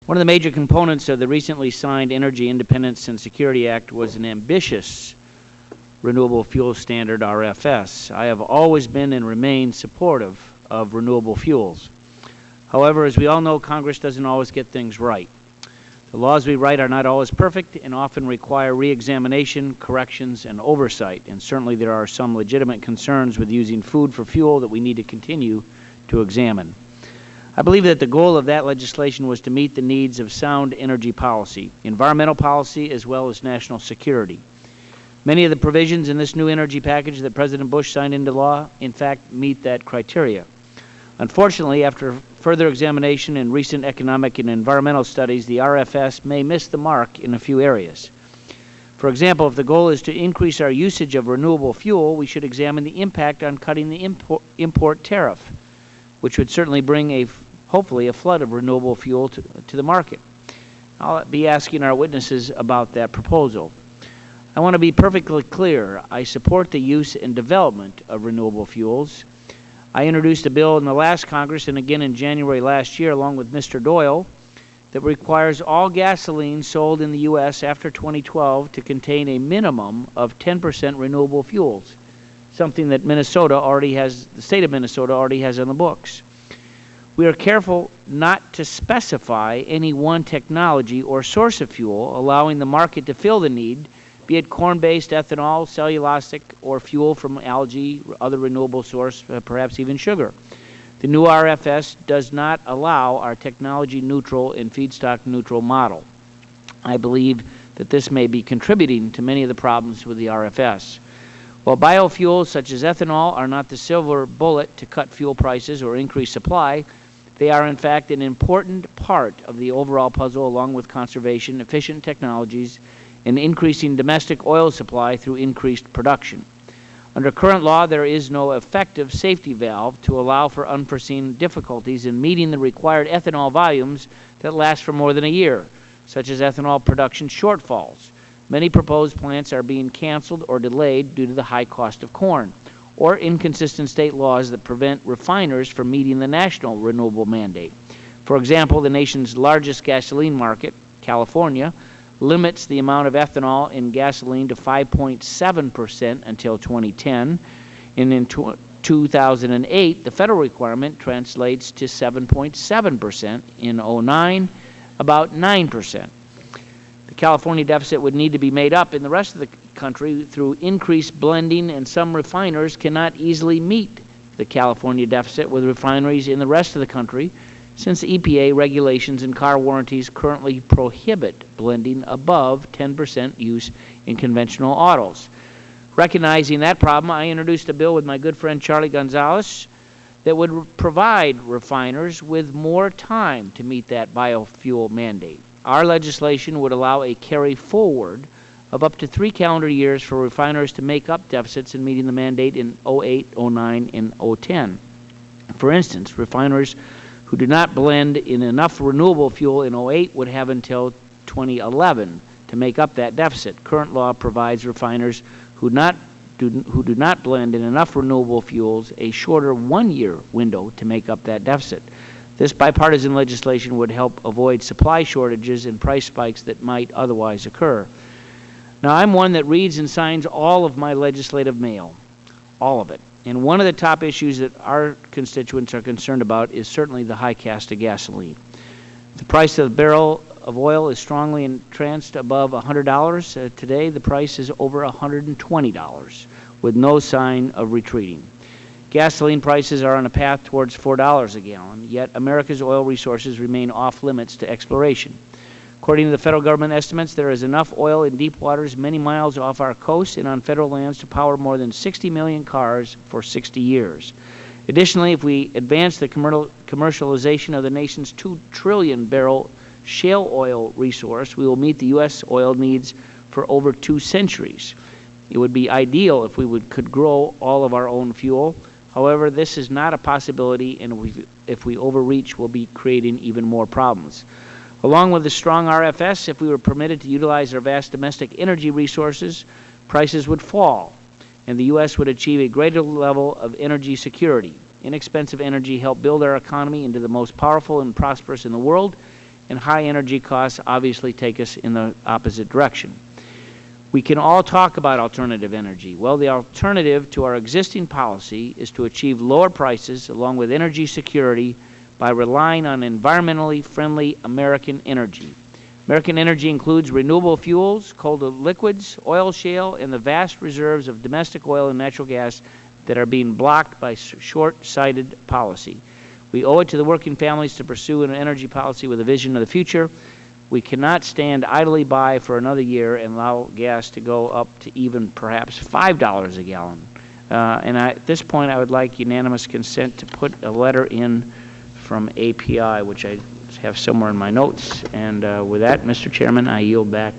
One of the major components of the recently signed Energy Independence and Security Act was an ambitious renewable fuel standard, RFS. I have always been and remain supportive of renewable fuels. However, as we all know, Congress doesn't always get things right. The laws we write are not always perfect and often require re-examination, corrections, and oversight, and certainly there are some legitimate concerns with using food for fuel that we need to continue to examine. I believe that the goal of that legislation was to meet the needs of sound energy policy, environmental policy, as well as national security. Many of the provisions in this new energy package that President Bush signed into law, in fact, meet that criteria. Unfortunately, after further examination and recent economic and environmental studies, the RFS may miss the mark in a few areas. For example, if the goal is to increase our usage of renewable fuel, we should examine the impact on cutting the import tariff, which would certainly bring hopefully a flood of renewable fuel to the market. I'll be asking our witnesses about that proposal. I want to be perfectly clear. I support the use and development of renewable fuels. I introduced a bill in the last Congress and again in January last year, along with Mr. Doyle, that requires all gasoline sold in the U.S. after 2012 to contain a minimum of 10% renewable fuels, something that the state of Minnesota already has on the books. We are careful not to specify any one technology or source of fuel, allowing the market to fill the need, be it corn-based ethanol, cellulosic, or fuel from algae, other renewable source, perhaps even sugar. The new RFS does not allow our technology-neutral and feedstock-neutral model. I believe that this may be contributing to many of the problems with the RFS. While biofuels such as ethanol are not the silver bullet to cut fuel prices or increase supply, they are in fact an important part of the overall puzzle, along with conservation, efficient technologies, and increasing domestic oil supply through increased production. Under current law, there is no effective safety valve to allow for unforeseen difficulties in meeting the required ethanol volumes that last for more than a year, such as ethanol production shortfalls. Many proposed plants are being canceled or delayed due to the high cost of corn, or inconsistent state laws that prevent refiners from meeting the national renewable mandate. For example, the nation's largest gasoline market, California, limits the amount of ethanol in gasoline to 5.7% until 2010, and in 2008, the federal requirement translates to 7.7%, in 2009, about 9%. The California deficit would need to be made up in the rest of the country through increased blending, and some refiners cannot easily meet the California deficit with refineries in the rest of the country, since EPA regulations and car warranties currently prohibit blending above 10% use in conventional autos. Recognizing that problem, I introduced a bill with my good friend Charlie Gonzalez that would provide refiners with more time to meet that biofuel mandate. Our legislation would allow a carry forward of up to 3 calendar years for refiners to make up deficits in meeting the mandate in 08, 09, and 010. For instance, refiners who do not blend in enough renewable fuel in 08 would have until 2011 to make up that deficit. Current law provides refiners who do not blend in enough renewable fuels a shorter 1-year window to make up that deficit. This bipartisan legislation would help avoid supply shortages and price spikes that might otherwise occur. Now, I'm one that reads and signs all of my legislative mail, all of it. And one of the top issues that our constituents are concerned about is certainly the high cost of gasoline. The price of a barrel of oil is strongly entranced above $100. Today, the price is over $120, with no sign of retreating. Gasoline prices are on a path towards $4 a gallon, yet America's oil resources remain off limits to exploration. According to the federal government estimates, there is enough oil in deep waters many miles off our coast and on federal lands to power more than 60 million cars for 60 years. Additionally, if we advance the commercialization of the nation's 2 trillion barrel shale oil resource, we will meet the U.S. oil needs for over 2 centuries. It would be ideal if we could grow all of our own fuel. However, this is not a possibility, and if we overreach, we'll be creating even more problems. Along with the strong RFS, if we were permitted to utilize our vast domestic energy resources, prices would fall, and the U.S. would achieve a greater level of energy security. Inexpensive energy helped build our economy into the most powerful and prosperous in the world, and high energy costs obviously take us in the opposite direction. We can all talk about alternative energy. Well, the alternative to our existing policy is to achieve lower prices along with energy security by relying on environmentally friendly American energy. American energy includes renewable fuels, coal to liquids, oil shale, and the vast reserves of domestic oil and natural gas that are being blocked by short-sighted policy. We owe it to the working families to pursue an energy policy with a vision of the future. We cannot stand idly by for another year and allow gas to go up to even perhaps $5 a gallon. At this point, I would like unanimous consent to put a letter in from API, which I have somewhere in my notes. And with that, Mr. Chairman, I yield back